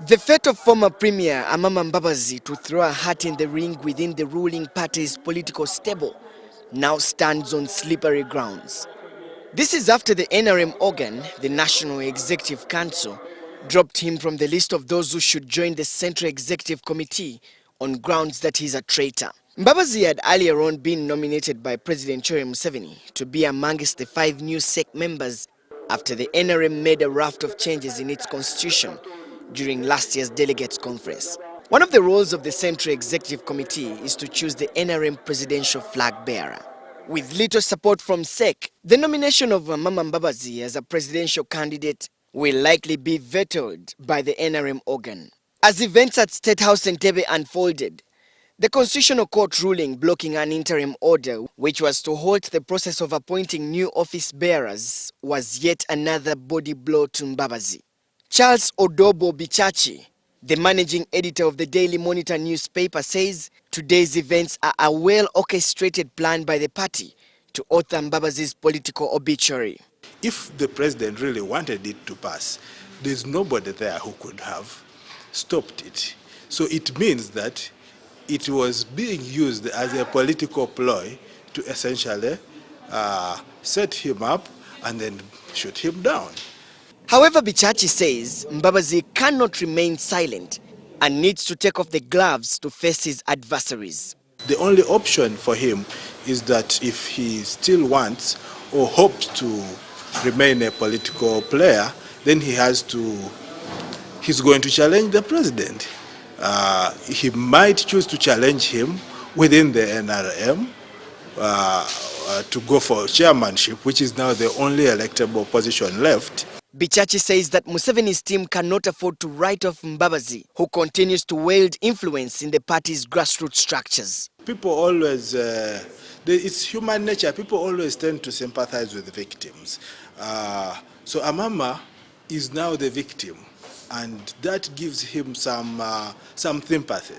The fate of former Premier Amama Mbabazi to throw a hat in the ring within the ruling party's political stable now stands on slippery grounds. This is after the NRM organ, the National Executive Council, dropped him from the list of those who should join the Central Executive Committee on grounds that he's a traitor. Mbabazi had earlier on been nominated by President Museveni to be amongst the 5 new SEC members after the NRM made a raft of changes in its constitution during last year's delegates conference. One of the roles of the Central Executive Committee is to choose the NRM presidential flag bearer. With little support from SEC, the nomination of Amama Mbabazi as a presidential candidate will likely be vetoed by the NRM organ. As events at State House Entebbe unfolded, the Constitutional Court ruling blocking an interim order, which was to halt the process of appointing new office bearers, was yet another body blow to Mbabazi. Charles Odobo Bichachi, the managing editor of the Daily Monitor newspaper, says today's events are a well-orchestrated plan by the party to author Mbabazi's political obituary. If the president really wanted it to pass, there's nobody there who could have stopped it. So it means that it was being used as a political ploy to essentially set him up and then shoot him down. However, Bichachi says Mbabazi cannot remain silent and needs to take off the gloves to face his adversaries. The only option for him is that if he still wants or hopes to remain a political player, then he's going to challenge the president. He might choose to challenge him within the NRM to go for chairmanship, which is now the only electable position left. Bichachi says that Museveni's team cannot afford to write off Mbabazi, who continues to wield influence in the party's grassroots structures. People always, it's human nature, people always tend to sympathize with the victims. So Amama is now the victim, and that gives him some sympathy.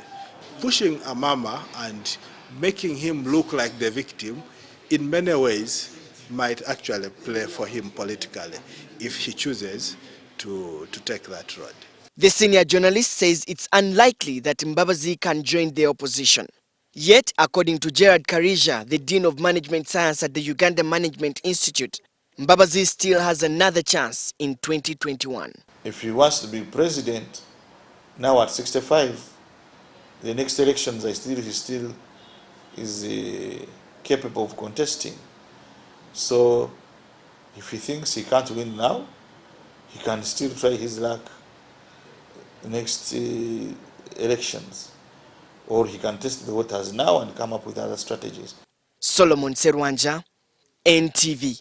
Pushing Amama and making him look like the victim in many ways might actually play for him politically if he chooses to take that road. The senior journalist says it's unlikely that Mbabazi can join the opposition. Yet, according to Gerard Karija, the Dean of Management Science at the Uganda Management Institute, Mbabazi still has another chance in 2021. If he wants to be president, now at 65, the next elections he still is capable of contesting. So if he thinks he can't win now, he can still try his luck next elections. Or he can test the waters now and come up with other strategies. Solomon Serwanja, NTV.